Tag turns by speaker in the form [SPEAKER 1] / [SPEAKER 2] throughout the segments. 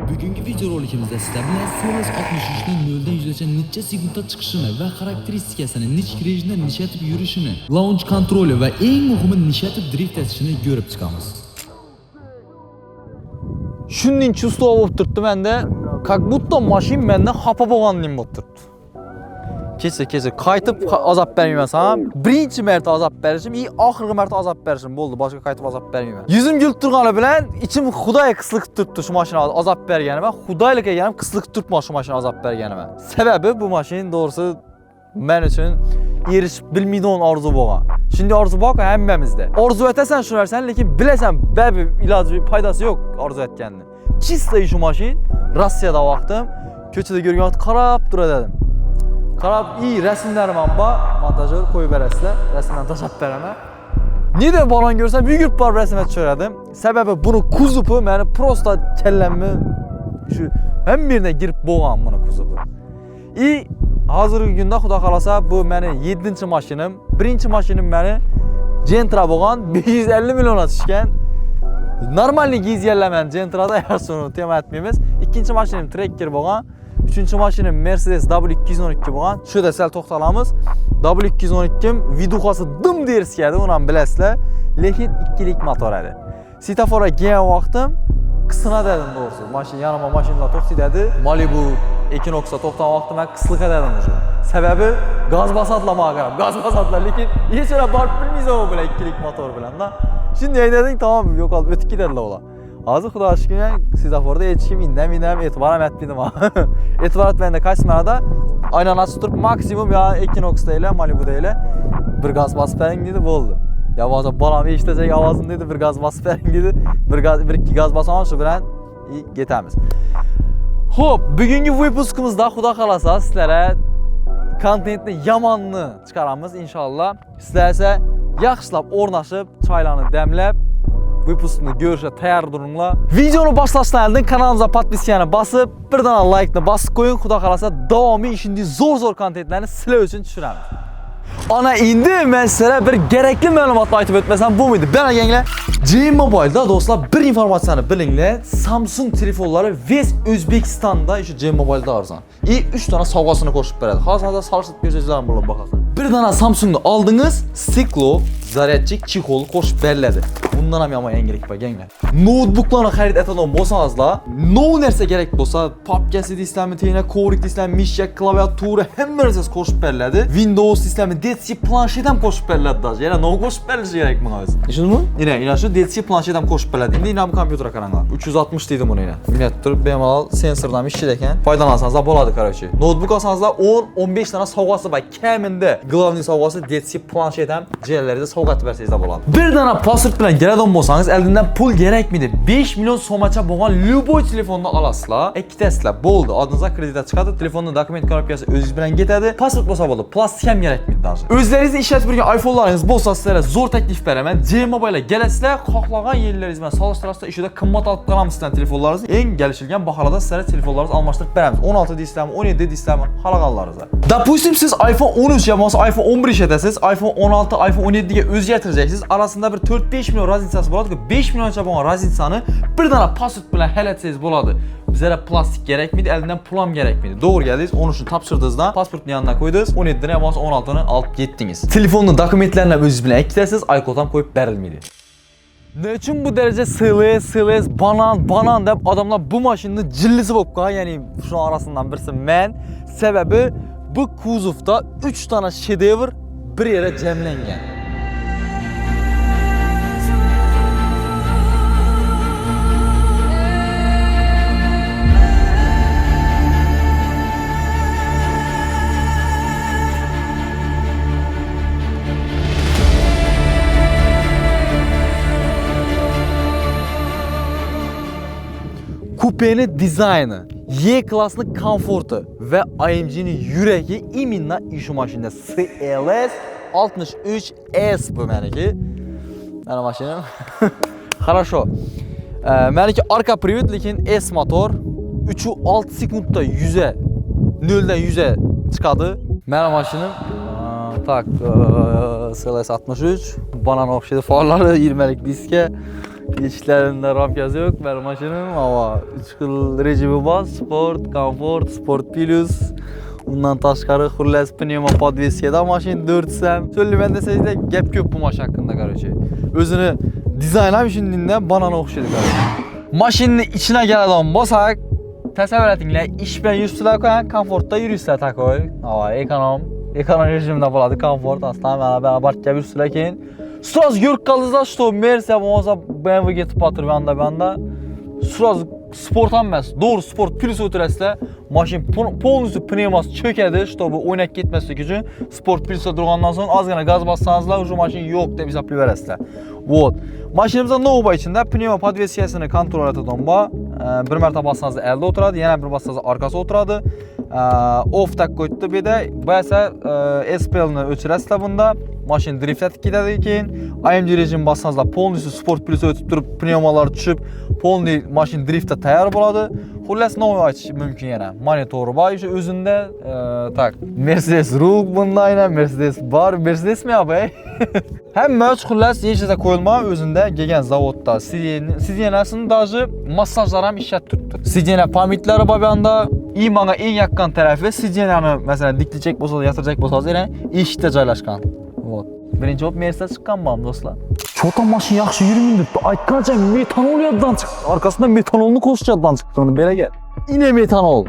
[SPEAKER 1] Bugungi video rolikimizda sizlar bilan Cels 63 ning 0 dan 100 gacha necha sekundda chiqishini va xarakteristikasini, nechki rejimda nishatib yurishini, launch kontroli va eng muhimi nishatib drift etishini ko'rib chiqamiz.
[SPEAKER 2] Shunning чувство bo'lib turibdi menda, как будто mashin mendan xafa bo'lgandim bo'lib turibdi. Kecha qaytib azab bermayman. Birinchi marta azab berishim, oxirgi marta azab berishim bo'ldi. Boshqa qaytib azab bermayman. Yuzim gulib turgani bilan ichim xudoy qisliq turibdi shu mashinani azab berganimga. Xudoylik eganim qisliq turibman shu mashinani azab berganimga. Sababi bu mashin doğrusu men uchun erishib bilmaydigan orzu bo'lgan. Shunday orzu bor hammamizda. Orzu etasan shu narsani, lekin bilasan, babi iloji foydasi yo'q orzu etganni. Chista shu mashin Rossiyada vaqtim ko'chada ko'rgan qarab turadim. Qarab, rasmlarim bor, montajyor qo'yib berasizlar, rasmdan tashlab beraman. Nida balon ko'rsam, yugurib borib rasmga tushiradim. Sababi buni kuzupi meni prosta kallamni shu hamma yerga girib bo'lgan buni kuzupi. Hozirgi kunda xudo xolasa bu meni 7-mashinim. Birinchi mashinim meni Gentra bo'lgan, 550 millionga tushgan. Normalniy gizyallaman Gentrada yarsoni tema etmaymiz. Ikkinchi mashinim Tracker bo'lgan. Üçüncü mashinim Mercedes W212 bo'lgan. Shuda sal to'xtalamiz. W212 viduxasi dim derskadi, uni ham bilasizlar. Lekin ikkilik motor edi. Svetofora kelgan vaqtim qisqa dedim doğrusu. Mashin yanıma mashinda to'xtay dedi. Malibu Equinox'a to'xtagan vaqtim men qisqa dedim o'sha. Sababi gaz basatlamaya qarab, gaz basatlar, lekin hech qanday borib bilmaysiz u bilan ikkilik motor bilan da. Shunday dedim, tamam, yo'qolib o'tib ketadilar ular. Hozir xudo shukr, svetoforda yetishim indam e'tiboram etmadim ha. E'tibor etmaganda Kaysmanada aynan açib turib maksimum ya Equinox deylar, Malibu deylar. Bir gaz basib bering dedi, bo'ldi. Ya bo'lsa bolam eshitacak ovozim dedi, bir gaz basib bering dedi. Bir ikki gaz basaman shu bilan ketamiz. Xo'p, bugungi vyupuskimizda xudo xolasa sizlarga kontentni yamanni chiqaramiz inshaalloh. Sizlar esa yaxshilab o'rnashib, choylarni damlab vyupuskni ko'rishga tayyor turinglar. Videoni boshlashdan oldin kanalimizga podpiskani bosib, bir dona like ni bosib qo'ying. Xudo xolasa davomiy shunday zo'r kontentlarni sizlar uchun tushiramiz. Ana endi men sizlarga bir kerakli ma'lumotni aytib o'tmasam bo'lmaydi. Beraganglar, G-Mobile'da do'stlar bir informatsiyani bilinglar. Samsung telefonlari ves O'zbekistonda shu G-Mobile'da arzon. 3 dona sovg'asini qo'shib beradi. Hozir solishib ko'rsatishlar bo'lib boqasiz. Bir dona Samsungni oldingiz, stiklo, zaryadchik, chexol qo'shib beriladi. Bundan ham yomon yangilik bor, ganglar. Notebooklarni xarid etadigan bo'lsangizlar, no narsa kerak bo'lsa, papkasi deysizlarmi, tena kovrik deysizlarmi, mishak, klaviatura hamma narsasi qo'shib beriladi. Windows deysizlarmi, DC planshet ham qo'shib beriladi даже. Yana no qo'shib berilishi kerak bunga o'zi. Tushundingmi? Yana shu DC planshet ham qo'shib beriladi. Endi ham kompyuterga qaranglar. 360 deydi buni yana. Minat turib bemalol sensordan ishlar ekan. Foydalansangiz bo'ladi, короче. Notebook olsangizlar 10-15 dona sovg'asi bor. Kamida главный sovg'asi DC planshet ham jiyanlarida sovg'a etib bersangizlar bo'ladi. Bir dona password bilan keladigan bo'lsangiz, eldindan pul kerakmidi? 5 million so'macha bo'lgan любой telefonni olasizlar. Ikkitasizlar bo'ldi. Oldingizga kreditga chiqadi, telefonning dokument korobkasi o'zingiz bilan ketadi. Password bo'lsa bo'ldi. Plastik ham kerakmidi даже. O'zlaringizni ishlatib yurgan iPhone'laringiz bo'lsa, sizlarga zo'r taklif beraman. G-Mobile'ga kelasizlar, xohlagan yerlaringiz bilan solishtirasizlar, ishida qimmat olib qolamiz sizdan telefonlaringizni. Eng kelishilgan baholarda sizlarga telefonlaringizni almashtirib beramiz. 16 deysizlarmi, 17 deysizlarmi, xohlaganlaringizga. Допустим, siz iPhone 13 ya bo'lmasa iPhone 11 ishlatasiz, iPhone 16, iPhone 17 ga o'zgartiracaksiniz. Arasında bir 4-5 milyon razitsasi bo'ladi. 5 millioncha bo'lgan razitsani bir dona password bilan hal etsangiz bo'ladi. Bizlara plastik kerakmidi, eldan pul ham kerakmidi. To'g'ri keldingiz, 13ni topshirdingizdan, pasportni yanına qo'ydingiz, 17ni ya bo'lmasa 16ni olib ketdingiz. Telefonni dokumentlarini o'zingiz bilan ikkitasiz, iCloud ham qo'yib berilmaydi. Nechun bu derece sığles, banan deb adamlar bu mashinni jillisi bo'lib qolgan, ya'ni shu arasından birisi men. Sebebi bu kuzovda 3 tane shedevr bir yere jamlangan. Kupenin dizayni, Y-klassning komforti va AMG'ning yuragi iminna shu mashinada CLS 63S bu meniki. Mana mashinam. Хорошо. Meniki arka привод, lekin S motor 3.6 sekundda 0'dan 100'e chiqadi. Mana mashinam. Tak, CLS 63, banan o'xshaydi, farlari 20lik diska. Eshiklarında ramkası yok. Ben maşinam ama 3 xil rejimi bor. Sport, komfort, sport plus. Undan tashqari xullas pnevmo podveskada mashin 4 ham. Söylemen desangizlar gap ko'p bu mashin haqida qaraychi. O'zini dizayn ham shundan banana o'xshaydi qaraychi. Mashinning ichine keladigan bo'lsak, tasavvur etinglar, ish bilan yursizlar, komfortda yursizlar takoy. Ekonom rejimda bo'ladi, komfort aslan mana barcha yursizlar keyin сразу yurib qaldingizlar, что Mercedes bo'lmasa BMW ketib qolib banda. Сразу sport ham emas, doğru sport plus o'tirasizlar. Mashin полностью pnevmasi cho'kadi, чтобы o'ynab ketmaslik uchun sport plusda turgandan so'ng ozgina gaz bassangizlar, уже mashin yo'q deb hisoblayverasizlar. Вот. Mashinamizda nova ichida pnevmo podveskasini kontrol etadigan bor. Bir marta bassangizda elde o'tiradi, yana bir bassangizda orqasi o'tiradi. Off tak qo'ydi bu yerda. Bu esa SPL ni o'chirasizlar bunda. Mashin drift etib ketadi keyin. IMG rejim bassangizlar полностью sport plus o'tib turib, pnevmalar tushib, полный mashin driftda tayyor bo'ladi. Xullas nova aytish mumkin yana. Monitori bor, o'zida tak. Mercedes rug bundayna, Mercedes bar, Mercedes mi abi? Hamma xullas hech narsa qo'yilma, o'zida kelgan zavodda sidyenasini даже massajlar ham ishlatib turibdi. Sidyena pamitlari bor bu yoqda. Menga eng yaqin tarafi sidyenani masalan diklayacak bo'lsa, yatıracak bo'lsa, yana eshikda joylashgan. Вот. Birinchi bo'lib Mercedes chiqqanman do'stlar. Cho'ta mashin yaxshi yurmaydi deb aytgancha metanol yoddan chiqdi. Orqasidan metanolni qo'shishdan chiqdi uni beraga. Ine metanol.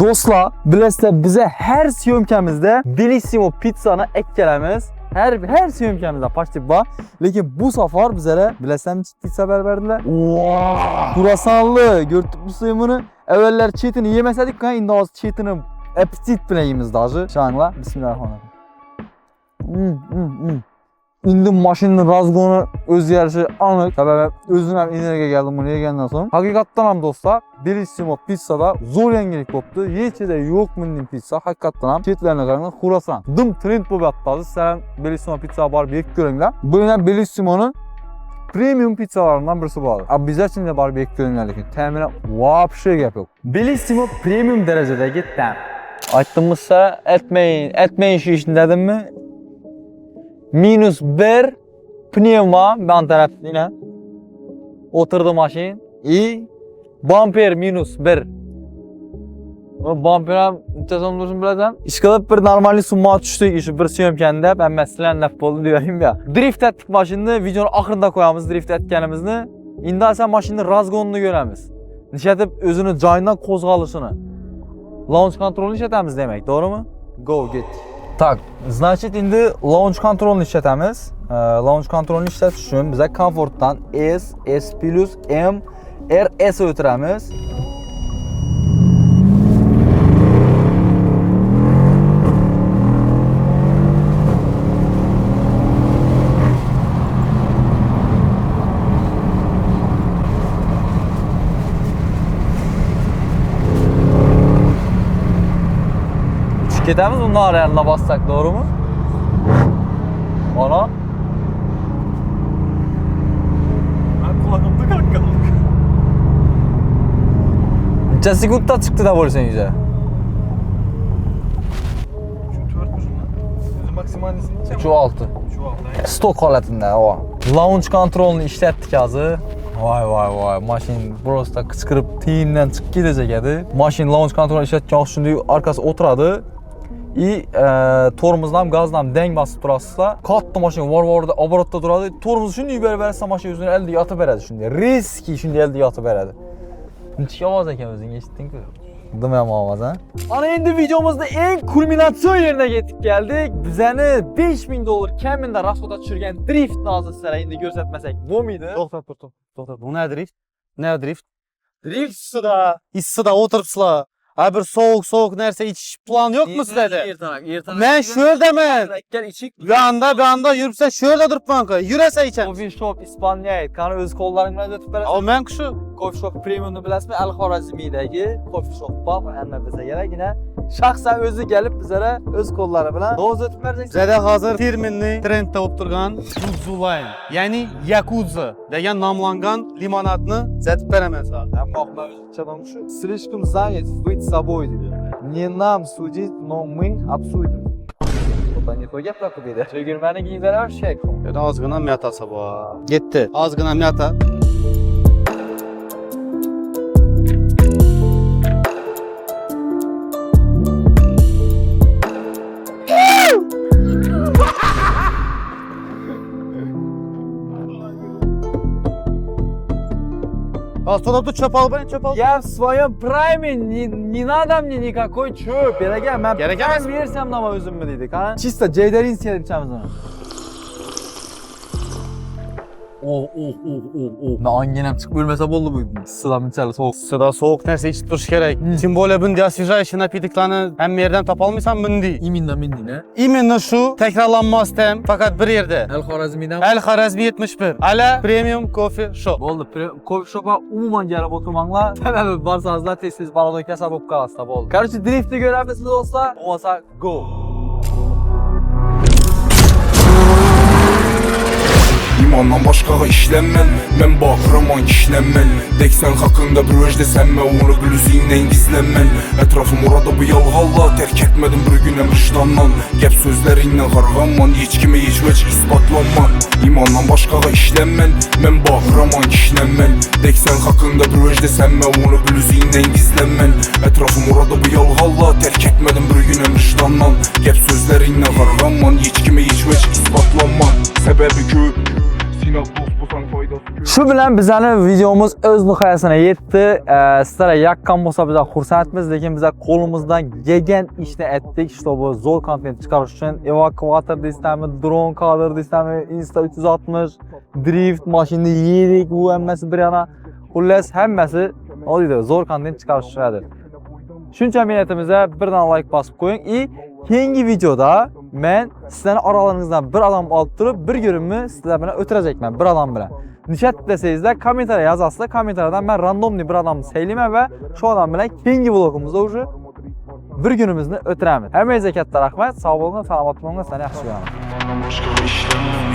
[SPEAKER 2] Do'stlar, bilasizlar, bize her syomkamizda Bellissimo pizzani ekkelamiz. Her syomkamizda почти bor. Lekin bu safar bizlere bilasizlarmi pizza berdilar. Kurasanlı, gördük bu suyumunu. Evveller çetini yemesedik, endi hozir chetini appetit bilan yeymiz даже. Şangla, bismillahirrahmanirrahim. Endi mashinning razgoni o'zgarishi aniq. Sababi o'zim ham energiya geldim bunu yegandan so'ng. Haqiqatdan ham do'stlar, Bellissimo pizzada zo'r yangilik bo'libdi. Hechida yo'q bunday pizza. Haqiqatdan ham chetlarga qarang, xurasan. Dim trend bo'lib yotdi. Sizlar Bellissimo pizza borib yeb ko'ringlar. Bu yana Bellissimoning premium pizzalarından birisi bu. Abi bizler için de bari bekliyorlar lekin təminat vapşe gap yok. Bellissimo premium derecedeki tem. Aytdımızsa etmeyin şu işin dedim mi? -1 pnevma ben tarafta yine. Oturdu maşin. Bumper -1. O bumper'am nechasam dursun bilasan. İş qilib bir normalniy summa tushdik, shu bir syomkanda ben masalan naf bo'ldi deyayim ya. Drift etdik mashinni, videoning oxirida qo'yamiz drift etganimizni. Endi esa mashinning razgonini ko'ramiz. Nishatib o'zini joyidan qo'zg'alishini. Launch kontrolni ishlatamiz demak, to'g'rimi? Go get. Tak, значит endi launch kontrolni ishlatamiz. Launch kontrolni ishlatish uchun biz komfortdan S plus M RS o'tiramiz. Gidemiz bunlar yanına bassak, doğru mu? Ana.
[SPEAKER 3] Ben kulağımda kalkalım.
[SPEAKER 2] Neçə sekundda çıktı da bolsan yüzə?
[SPEAKER 3] Şu 4 uzun lan. Özü maksimalini çek.
[SPEAKER 2] Şu altı.
[SPEAKER 3] Şu altı.
[SPEAKER 2] Stok holatında o. Launch kontrolünü işletdik hazır. Vay maşin prosta kıskırıp tiyimden çıkıp gidecek edi. Maşin launch kontrolünü işletken şimdi arkası oturadı. Tormozdan gazdan deng basıp durasızsa kattı maşin var da abarotda duradı. Tormozu şimdi yukarı verirse maşin yüzünü elde yatıp veredi şimdi. Riski şimdi elde yatıp veredi. Müthiş avaz eken özün geçtin ki. Dımıyam avaz ha. Ana endi videomuzda en kulminasyon yerine geldik. Bizəni 5000 dolar keminde rasyoda düşürgen drift nazı sizlere indi göstermesek bu muydu?
[SPEAKER 3] Toxtat. Bu ne drift? Ne drift? Drift ısıda oturupsılar. Ha bir soğuk nerse iç plan yok mu sizde? Ben şöyle men. Bir anda yürüpse şöyle durup banka. Yürese içen.
[SPEAKER 2] Coffee Shop İspanya'ya kanı öz kollarından ötüp veresin.
[SPEAKER 3] O men kuşu.
[SPEAKER 2] Coffee Shop Premium'unu biləsmi? El-Xorazmi'deki Coffee Shop var. Əlmə bizə gerek yine. Şahsen özü gelip bizlere öz kolları bilen doğuz ötüp verecek.
[SPEAKER 3] Bizde hazır firminli trendde oturgan Zuzuline. Yani Yakuza degan namlangan limonadni zətib veremez ha.
[SPEAKER 2] Ben bakma çabam şu. Слишком занят быть собой. Не нам судить, но мы обсудим. Bu da ne koyacak da bu bir de. Çögürmeni giyinler her şey.
[SPEAKER 3] Dedi azgına miyatası bu. Gitti. Azgına miyata. Ha soda tut çöp al beni çöp al.
[SPEAKER 2] Я в своем прайме, не надо мне никакой çöp. Gereken ben
[SPEAKER 3] Gereken
[SPEAKER 2] prime yersem ama üzüm dedik ha. Чисто Ceyder'in istedim içeceğimiz onu. Ben angenem çık bölmese oldu bu. Sıram içeri soğuk.
[SPEAKER 3] Suda soğuk nerse içip duruş gerek. Tim böyle bunday освежающий напитoklarını hem yerden tapalmaysan bunday.
[SPEAKER 2] İminden ne?
[SPEAKER 3] İminni şu tekrarlanmaz tem fakat bir yerde.
[SPEAKER 2] El Xorazmi'den.
[SPEAKER 3] El Harazmi 71. Ala Premium Coffee Shop.
[SPEAKER 2] Oldu. Coffee shop'a umuman gelip oturmanla sebebi varsanızlar tez baladaki hesap olup kalasın tabi oldu. Kardeşi drift'i görevlisiniz olsa go.
[SPEAKER 4] İmandan başqağa işlənmən, mən baxıram kişlənmən. Deksən haqqında bir öz desənmə, onu blüzündən gizlənmən. Ətrafım orada bu yalğalla, tərk etmədim bir günəm vicdandan. Gəp sözlərinlə qarğanman, heç kimə heç vəc isbatlanman. İmandan başqağa işlənmən, mən baxıram kişlənmən. Deksən haqqında bir öz desənmə, onu blüzündən gizlənmən. Ətrafım orada bu yalğalla, tərk etmədim bir günəm vicdandan. Gəp sözlərinlə qarğanman, heç kimə heç vəc isbatlanman. Səbəbi köp.
[SPEAKER 2] Şu bilen bizani videomuz öz nihoyasına yetdi. Sizlarga yaqqan bo'lsa biz xursandmiz, lekin biz qo'limizdan kelgan ishni etdik. İşte bu zo'r kontent chiqarish uchun evakuator deysizmi, drone kadr deysizmi, Insta 360, drift mashinani yedik, bu hammasi bir yana. Xullas hammasi oddiy zo'r kontent chiqarish uchun. Shuncha niyatimizga birdan like bosib qo'ying. Keyingi videoda men sizlarning oralaringizdan bir adam olib turib, bir günümü sizlar bilan o'tirajekman, bir adam bilan. Nishat desangizlar, kommentariya yozasizlar. Kommentariyadan men randomli bir odamni saylayman va shu odam bilan keyingi vlogimizda уже bir günimizni o'tiramiz. Hammangizga katta rahmat. Sog' bo'ling, salomat bo'ling, sizlarni yaxshi ko'raman.